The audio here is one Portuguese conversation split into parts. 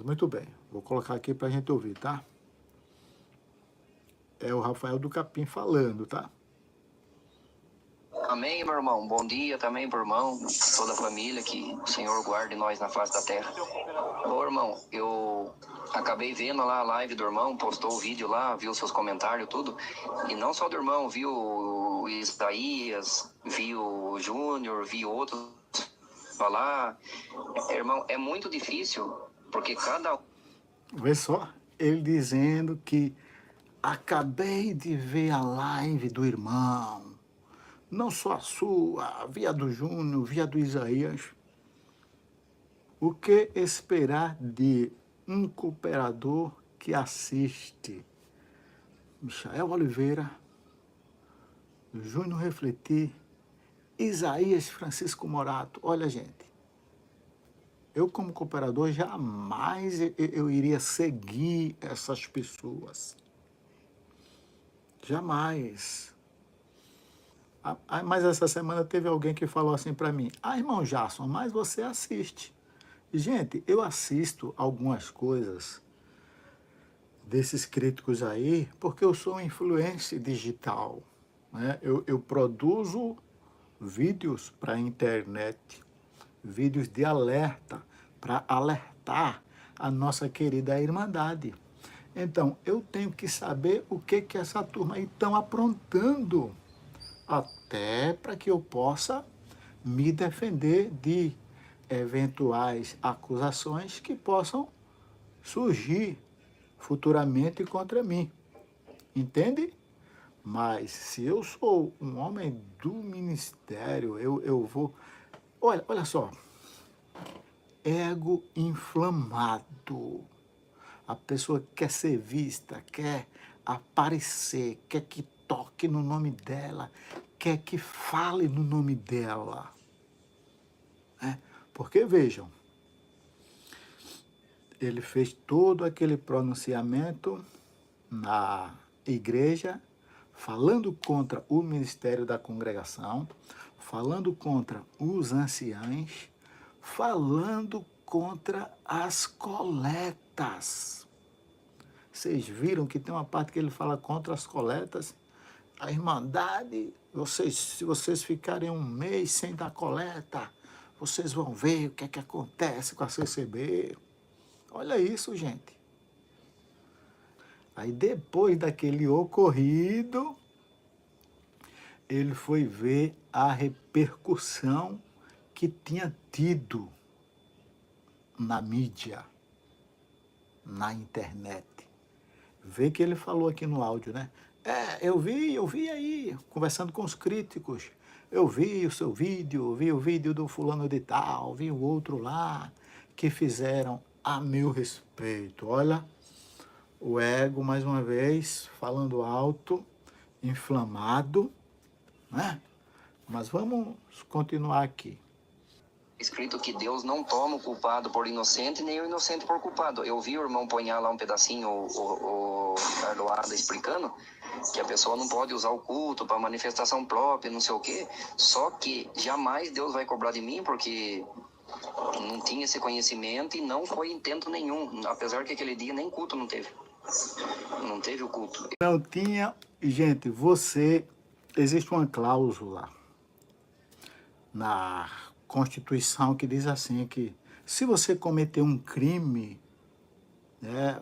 muito bem. Vou colocar aqui para a gente ouvir, tá? É o Rafael do Capim falando, tá? Amém, meu irmão. Bom dia também pro irmão, toda a família, que o Senhor guarde nós na face da terra. Bom, irmão, eu acabei vendo lá a live do irmão, postou o vídeo lá, viu seus comentários, tudo. E não só do irmão, viu o Isaías, viu o Júnior, viu outros falar. Irmão, é muito difícil, porque cada Vê só, ele dizendo que acabei de ver a live do irmão. Não só a sua, vi a do Júnior, vi a do Isaías. O que esperar de um cooperador que assiste Michael Oliveira, Júnior Refletir, Isaías Francisco Morato? Olha, gente, eu como cooperador jamais eu iria seguir essas pessoas. Jamais. Mas essa semana teve alguém que falou assim para mim: irmão Jason, mas você assiste. Gente, eu assisto algumas coisas desses críticos aí porque eu sou um influencer digital, né? Eu produzo vídeos para a internet, vídeos de alerta, para alertar a nossa querida Irmandade. Então, eu tenho que saber o que essa turma aí estão aprontando, até para que eu possa me defender de eventuais acusações que possam surgir futuramente contra mim. Entende? Mas se eu sou um homem do ministério, eu vou... Olha só, ego inflamado. A pessoa quer ser vista, quer aparecer, quer que toque no nome dela, quer que fale no nome dela. Porque, vejam, ele fez todo aquele pronunciamento na igreja, falando contra o ministério da congregação, falando contra os anciãos, falando contra as coletas. Vocês viram que tem uma parte que ele fala contra as coletas? A Irmandade, se vocês ficarem um mês sem dar coleta, vocês vão ver o que é que acontece com a CCB. Olha isso, gente. Aí depois daquele ocorrido, ele foi ver a repercussão que tinha tido na mídia, na internet. Vê que ele falou aqui no áudio, né? Eu vi aí, conversando com os críticos. Eu vi o seu vídeo, vi o vídeo do fulano de tal, vi o outro lá, que fizeram a meu respeito. Olha, o ego, mais uma vez, falando alto, inflamado, né? Mas vamos continuar aqui. escrito que Deus não toma o culpado por inocente, nem o inocente por culpado. Eu vi o irmão ponhar lá um pedacinho, o Ricardo Ada explicando que a pessoa não pode usar o culto para manifestação própria, não sei o quê. Só que jamais Deus vai cobrar de mim, porque não tinha esse conhecimento e não foi intento nenhum. Apesar que aquele dia nem culto não teve. Não teve o culto. Não tinha... Gente, existe uma cláusula na Constituição que diz assim, que se você cometer um crime, né,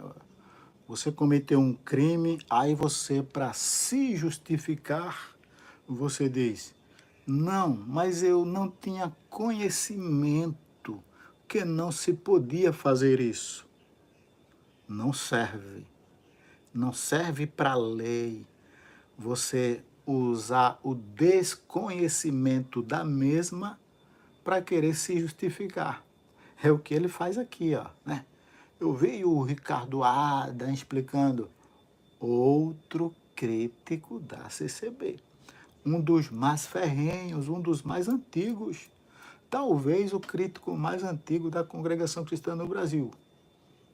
aí você, para se justificar, você diz: não, mas eu não tinha conhecimento que não se podia fazer isso. Não serve. Não serve para a lei você usar o desconhecimento da mesma para querer se justificar. É o que ele faz aqui, ó, né? Eu vi o Ricardo Ada explicando, outro crítico da CCB, um dos mais ferrenhos, um dos mais antigos, talvez o crítico mais antigo da Congregação Cristã no Brasil,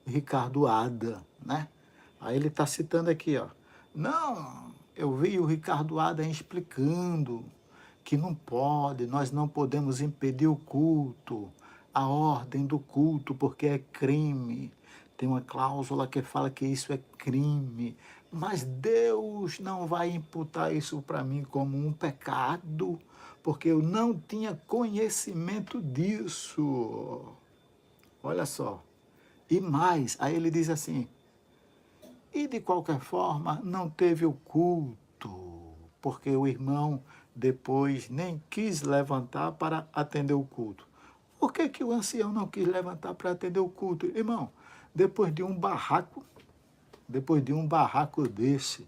Ricardo Ada, né? Aí ele está citando aqui, ó, não, eu vi o Ricardo Ada explicando que não pode, nós não podemos impedir o culto, a ordem do culto, porque é crime. tem uma cláusula que fala que isso é crime, mas Deus não vai imputar isso para mim como um pecado, porque eu não tinha conhecimento disso. Olha só. E mais, aí ele diz assim, e de qualquer forma não teve o culto, porque o irmão depois nem quis levantar para atender o culto. Por que que o ancião não quis levantar para atender o culto? Irmão, depois de um barraco desse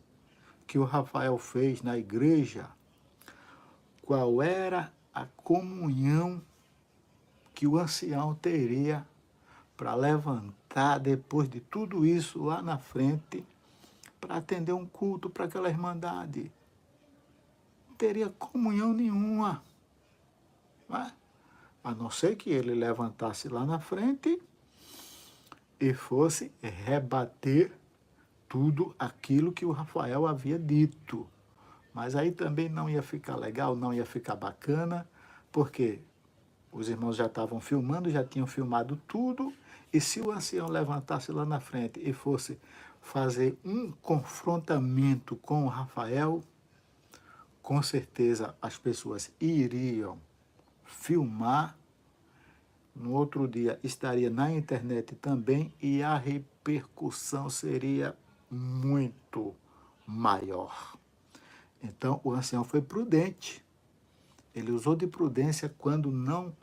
que o Rafael fez na igreja, qual era a comunhão que o ancião teria para levantar depois de tudo isso lá na frente para atender um culto para aquela irmandade? Não teria comunhão nenhuma, não é? A não ser que ele levantasse lá na frente e fosse rebater tudo aquilo que o Rafael havia dito. Mas aí também não ia ficar legal, não ia ficar bacana, porque os irmãos já estavam filmando, já tinham filmado tudo, e se o ancião levantasse lá na frente e fosse fazer um confrontamento com o Rafael, com certeza as pessoas iriam filmar, no outro dia estaria na internet também, e a repercussão seria muito maior. Então, o ancião foi prudente. Ele usou de prudência quando não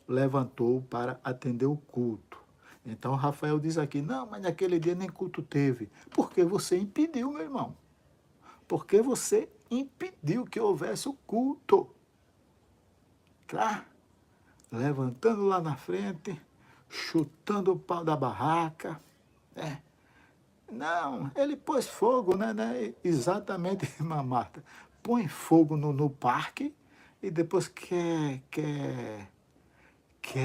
levantou para atender o culto. Então, Rafael diz aqui, não, mas naquele dia nem culto teve. Porque você impediu, meu irmão. Porque você impediu que houvesse o culto. Tá? Levantando lá na frente, chutando o pau da barraca, né? Não, ele pôs fogo, né? Exatamente, irmã Marta. Põe fogo no parque e depois quer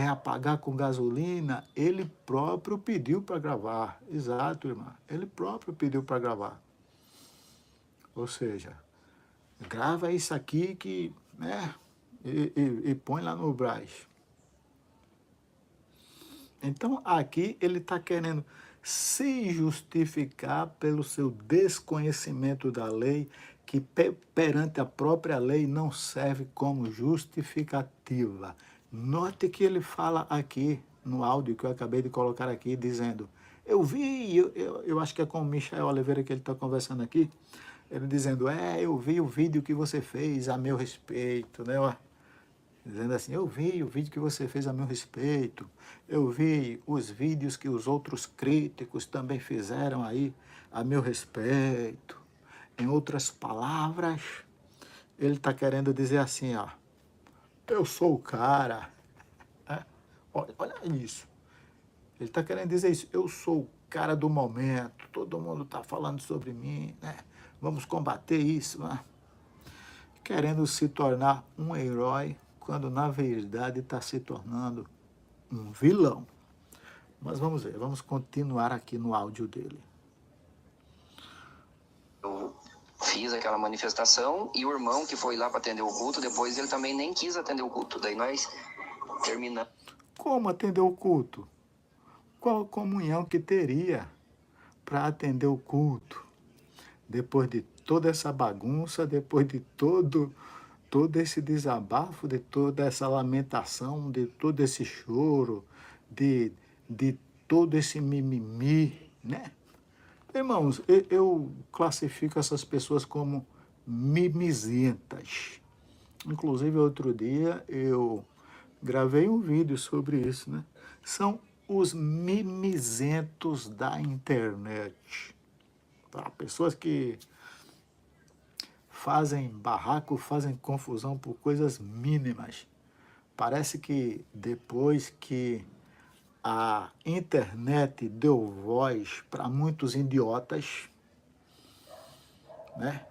apagar com gasolina. Ele próprio pediu para gravar. Exato, irmã. Ele próprio pediu para gravar. Ou seja, grava isso aqui que, né? E põe lá no Brás. Então, aqui ele está querendo se justificar pelo seu desconhecimento da lei, que perante a própria lei não serve como justificativa. Note que ele fala aqui, no áudio que eu acabei de colocar aqui, dizendo, eu acho que é com o Michael Oliveira que ele está conversando aqui, ele dizendo, eu vi o vídeo que você fez a meu respeito, né, ó. Dizendo assim, eu vi o vídeo que você fez a meu respeito, eu vi os vídeos que os outros críticos também fizeram aí a meu respeito. Em outras palavras, ele está querendo dizer assim, ó, eu sou o cara. Olha isso. Ele está querendo dizer isso, eu sou o cara do momento, todo mundo está falando sobre mim, né? Vamos combater isso, né? Querendo se tornar um herói, quando na verdade está se tornando um vilão. Mas vamos ver, vamos continuar aqui no áudio dele. Eu fiz aquela manifestação e o irmão que foi lá para atender o culto, depois ele também nem quis atender o culto. Daí nós terminamos. Como atender o culto? Qual a comunhão que teria para atender o culto? Depois de toda essa bagunça, depois de todo esse desabafo, de toda essa lamentação, de todo esse choro, de todo esse mimimi, né? Irmãos, eu classifico essas pessoas como mimizentas. Inclusive, outro dia eu gravei um vídeo sobre isso, né? São os mimizentos da internet. Tá? Pessoas que fazem barraco, fazem confusão por coisas mínimas. Parece que depois que a internet deu voz para muitos idiotas, né?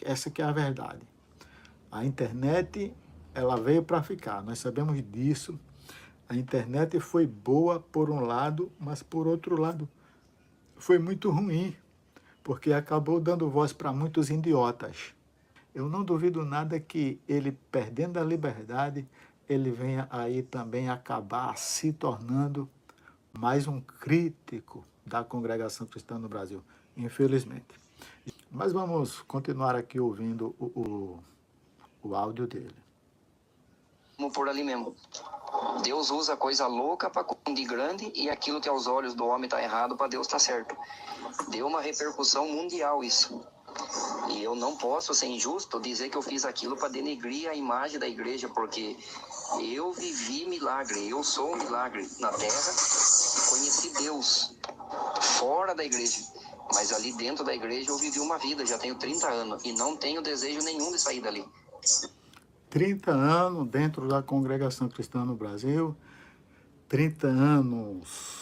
Essa que é a verdade. A internet, ela veio para ficar, nós sabemos disso. A internet foi boa por um lado, mas por outro lado foi muito ruim, porque acabou dando voz para muitos idiotas. Eu não duvido nada que ele, perdendo a liberdade, ele venha aí também acabar se tornando mais um crítico da congregação cristã no Brasil, infelizmente. Mas vamos continuar aqui ouvindo o áudio dele. Vamos por ali mesmo. Deus usa coisa louca para confundir grande e aquilo que aos olhos do homem está errado, para Deus está certo. Deu uma repercussão mundial isso. E eu não posso ser injusto dizer que eu fiz aquilo para denegrir a imagem da igreja, porque eu vivi milagre, eu sou um milagre na terra, conheci Deus fora da igreja. Mas ali dentro da igreja eu vivi uma vida, já tenho 30 anos e não tenho desejo nenhum de sair dali. 30 anos dentro da congregação cristã no Brasil, 30 anos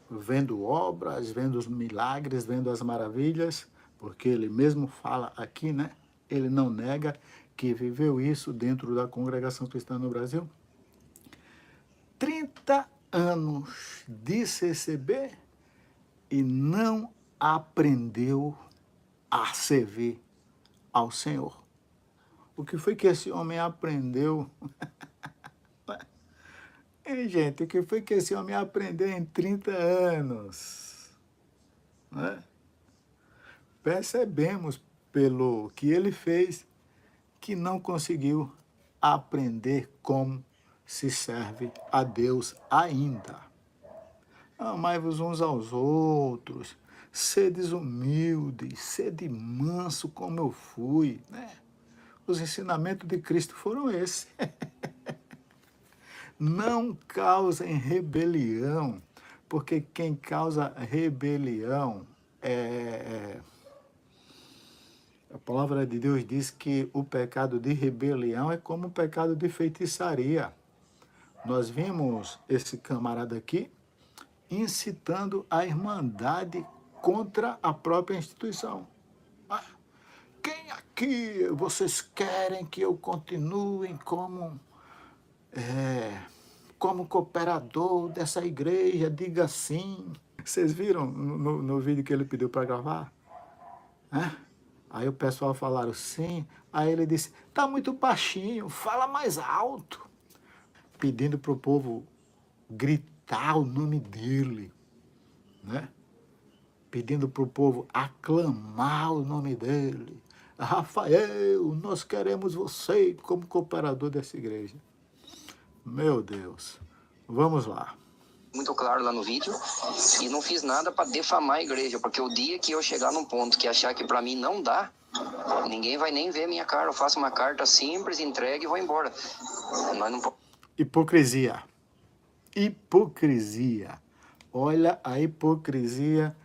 vendo obras, vendo os milagres, vendo as maravilhas, porque ele mesmo fala aqui, né? Ele não nega que viveu isso dentro da congregação cristã no Brasil. 30 anos de CCB e não aprendeu a servir ao Senhor. O que foi que esse homem aprendeu? Gente, o que foi que esse homem aprendeu em 30 anos? Né? Percebemos pelo que ele fez que não conseguiu aprender como se serve a Deus ainda. Amai-vos uns aos outros, sedes humildes, sede manso como eu fui, né? Os ensinamentos de Cristo foram esses. Não causem rebelião, porque quem causa rebelião a palavra de Deus diz que o pecado de rebelião é como o pecado de feitiçaria. Nós vimos esse camarada aqui incitando a irmandade contra a própria instituição. Quem aqui vocês querem que eu continue como cooperador dessa igreja? Diga sim. Vocês viram no vídeo que ele pediu para gravar? Aí o pessoal falaram sim. Aí ele disse, tá muito baixinho, fala mais alto. Pedindo para o povo gritar o nome dele, né? Pedindo para o povo aclamar o nome dele. Rafael, nós queremos você como cooperador dessa igreja. Meu Deus. Vamos lá. Muito claro lá no vídeo, e não fiz nada para defamar a igreja, porque o dia que eu chegar num ponto que achar que para mim não dá, ninguém vai nem ver minha cara. Eu faço uma carta simples, entregue e vou embora. Nós não... Hipocrisia. Hipocrisia. Olha a hipocrisia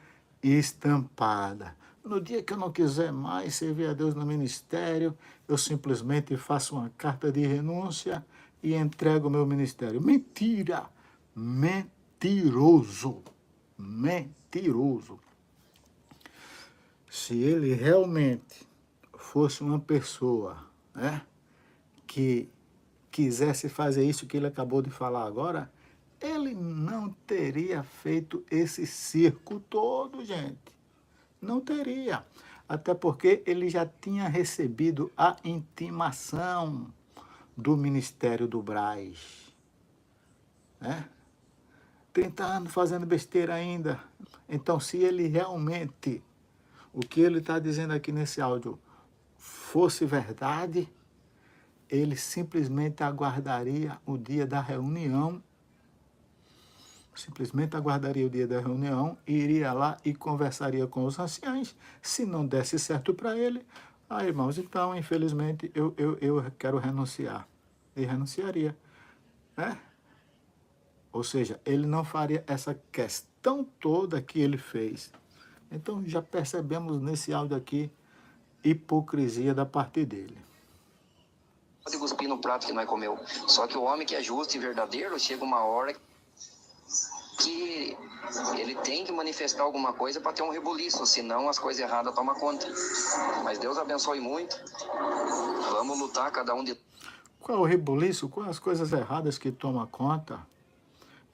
estampada. No dia que eu não quiser mais servir a Deus no ministério, eu simplesmente faço uma carta de renúncia e entrego o meu ministério. Mentira! Mentiroso! Mentiroso! Se ele realmente fosse uma pessoa, né, que quisesse fazer isso que ele acabou de falar agora, ele não teria feito esse circo todo, gente. Não teria. Até porque ele já tinha recebido a intimação do Ministério do Braz. 30 anos fazendo besteira ainda. Então, se ele realmente, o que ele está dizendo aqui nesse áudio, fosse verdade, ele simplesmente aguardaria o dia da reunião, e iria lá e conversaria com os anciãos. Se não desse certo para ele, irmãos, então, infelizmente, eu quero renunciar. E renunciaria. Ou seja, ele não faria essa questão toda que ele fez. Então, já percebemos nesse áudio aqui hipocrisia da parte dele. Pode cuspir no prato que nós comeu. Só que o homem que é justo e verdadeiro, chega uma hora que ele tem que manifestar alguma coisa para ter um rebuliço, senão as coisas erradas tomam conta. Mas Deus abençoe muito. Vamos lutar, cada um de... Qual é o rebuliço? Quais as coisas erradas que toma conta?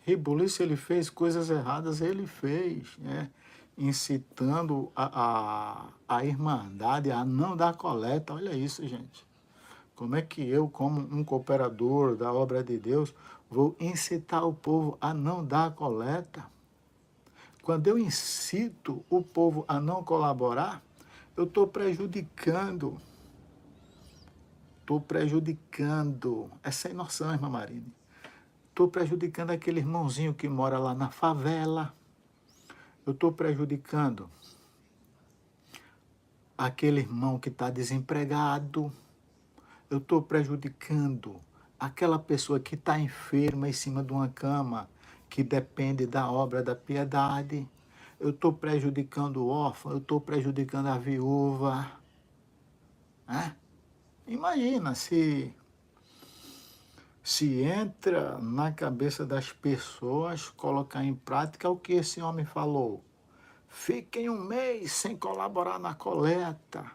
Rebuliço, ele fez coisas erradas, ele fez, né? Incitando a irmandade a não dar coleta. Olha isso, gente. Como é que eu, como um cooperador da obra de Deus, Vou incitar o povo a não dar a coleta. Quando eu incito o povo a não colaborar, eu estou prejudicando. Estou prejudicando. É sem noção, irmã Marine. Estou prejudicando aquele irmãozinho que mora lá na favela. Eu estou prejudicando aquele irmão que está desempregado. Eu estou prejudicando aquela pessoa que está enferma em cima de uma cama, que depende da obra da piedade. Eu estou prejudicando o órfão, eu estou prejudicando a viúva. Né? Imagina se entra na cabeça das pessoas colocar em prática o que esse homem falou. Fiquem um mês sem colaborar na coleta.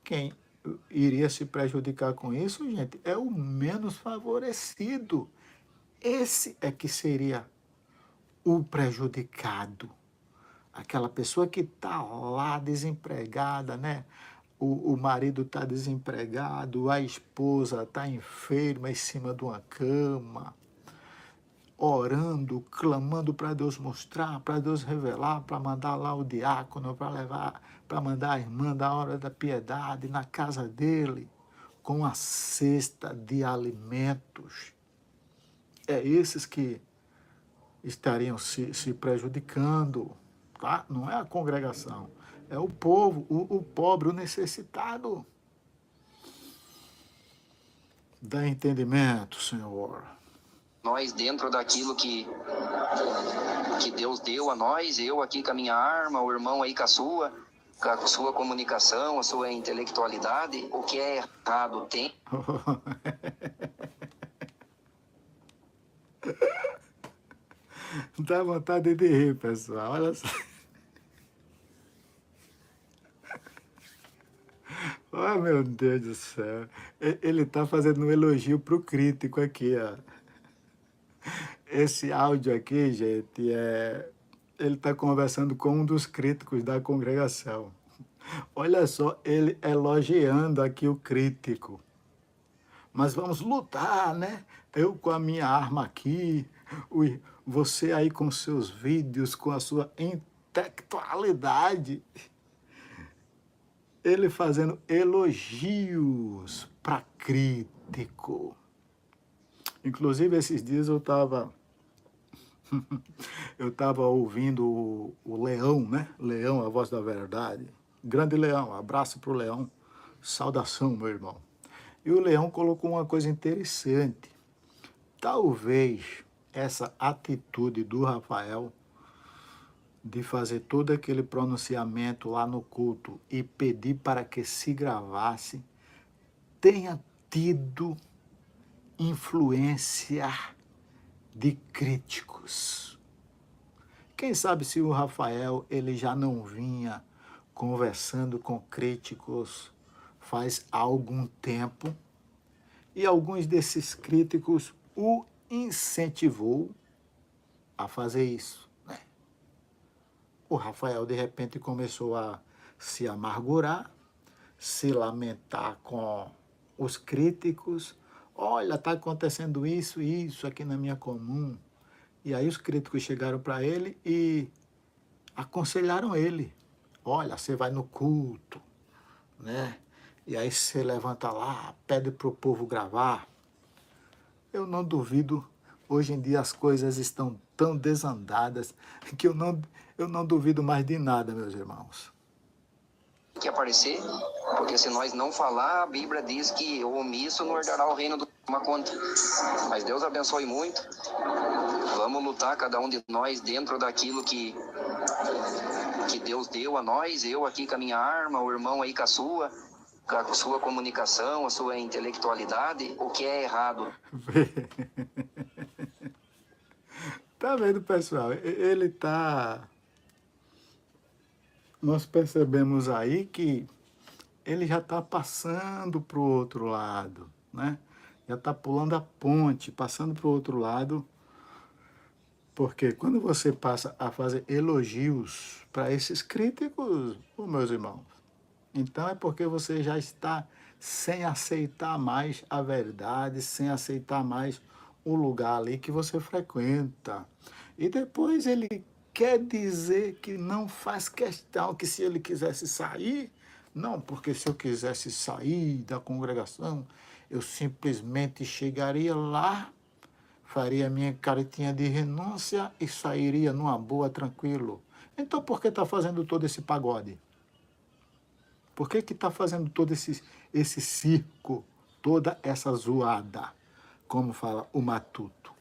Quem iria se prejudicar com isso, gente, é o menos favorecido. Esse é que seria o prejudicado. Aquela pessoa que está lá desempregada, né? O marido está desempregado, a esposa está enferma em cima de uma cama, orando, clamando para Deus mostrar, para Deus revelar, para mandar lá o diácono, para mandar a irmã da hora da piedade na casa dele, com a cesta de alimentos. É esses que estariam se prejudicando, tá? Não é a congregação, é o povo, o pobre, o necessitado. Dá entendimento, Senhor. Nós, dentro daquilo que Deus deu a nós, eu aqui com a minha arma, o irmão aí com a sua comunicação, a sua intelectualidade, o que é errado tem. Dá vontade de rir, pessoal, olha só. Oh, meu Deus do céu. Ele está fazendo um elogio para o crítico aqui, ó. Esse áudio aqui, gente, ele está conversando com um dos críticos da congregação. Olha só, ele elogiando aqui o crítico. Mas vamos lutar, né? Eu com a minha arma aqui, você aí com seus vídeos, com a sua intelectualidade. Ele fazendo elogios para crítico. Inclusive, esses dias eu estava ouvindo o Leão, né? Leão, a voz da verdade. Grande Leão, abraço para o Leão. Saudação, meu irmão. E o Leão colocou uma coisa interessante. Talvez essa atitude do Rafael de fazer todo aquele pronunciamento lá no culto e pedir para que se gravasse tenha tido influência de críticos. Quem sabe se o Rafael ele já não vinha conversando com críticos faz algum tempo e alguns desses críticos o incentivou a fazer isso. Né? O Rafael de repente começou a se amargurar, se lamentar com os críticos. Olha, está acontecendo isso e isso aqui na minha comum. E aí os críticos chegaram para ele e aconselharam ele. Olha, você vai no culto, né? E aí você levanta lá, pede para o povo gravar. Eu não duvido, hoje em dia as coisas estão tão desandadas que eu não duvido mais de nada, meus irmãos. Que aparecer, porque se nós não falar, a Bíblia diz que o omisso não herdará o reino do uma conta. Mas Deus abençoe muito. Vamos lutar, cada um de nós, dentro daquilo que Deus deu a nós, eu aqui com a minha arma, o irmão aí com a sua comunicação, a sua intelectualidade, o que é errado. Tá vendo, pessoal? Ele tá... Nós percebemos aí que ele já está passando para o outro lado, né? Já está pulando a ponte, passando para o outro lado, porque quando você passa a fazer elogios para esses críticos, meus irmãos, então é porque você já está sem aceitar mais a verdade, sem aceitar mais o lugar ali que você frequenta. E depois ele quer dizer que não faz questão, que se ele quisesse sair, não, porque se eu quisesse sair da congregação, eu simplesmente chegaria lá, faria minha caretinha de renúncia e sairia numa boa, tranquilo. Então por que está fazendo todo esse pagode? Por que está fazendo todo esse circo, toda essa zoada, como fala o Matuto?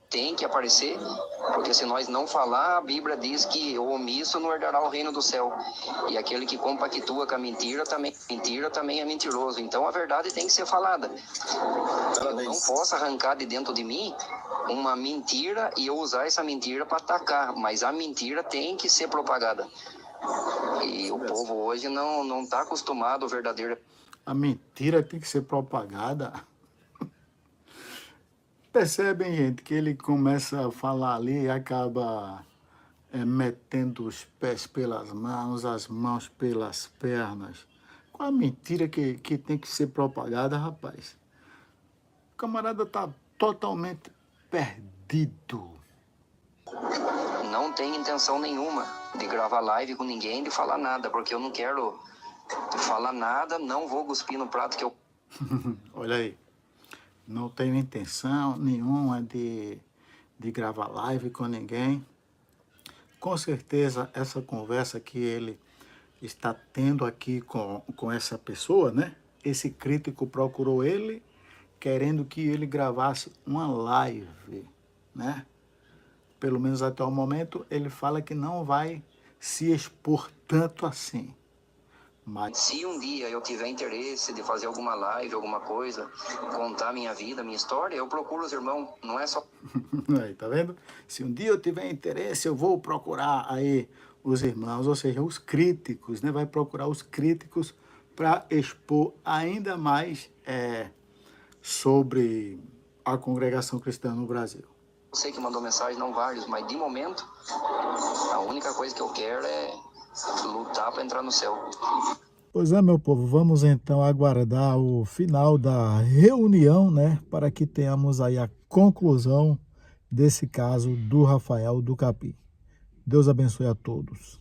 Tem que aparecer, porque se nós não falar, a Bíblia diz que o omisso não herdará o reino do céu. E aquele que compactua com a mentira também é mentiroso. Então a verdade tem que ser falada. Eu não posso arrancar de dentro de mim uma mentira e eu usar essa mentira para atacar, mas a mentira tem que ser propagada. E o povo hoje não está acostumado ao verdadeiro. A mentira tem que ser propagada. Percebem, gente, que ele começa a falar ali e acaba metendo os pés pelas mãos, as mãos pelas pernas. Qual a mentira que tem que ser propagada, rapaz? O camarada está totalmente perdido. Não tenho intenção nenhuma de gravar live com ninguém, de falar nada, porque eu não quero falar nada, não vou cuspir no prato que eu... Olha aí. Não tenho intenção nenhuma de gravar live com ninguém. Com certeza, essa conversa que ele está tendo aqui com essa pessoa, né? Esse crítico procurou ele, querendo que ele gravasse uma live, né? Pelo menos até o momento, ele fala que não vai se expor tanto assim. Mas se um dia eu tiver interesse de fazer alguma live, alguma coisa, contar minha vida, minha história, eu procuro os irmãos, não é só... Aí, tá vendo? Se um dia eu tiver interesse, eu vou procurar aí os irmãos, ou seja, os críticos, né? Vai procurar os críticos para expor ainda mais sobre a congregação cristã no Brasil. Eu sei que mandou mensagem, não vários, mas de momento, a única coisa que eu quero é lutar para entrar no céu. Pois é, meu povo, vamos então aguardar o final da reunião, né, para que tenhamos aí a conclusão desse caso do Rafael do Capim. Deus abençoe a todos.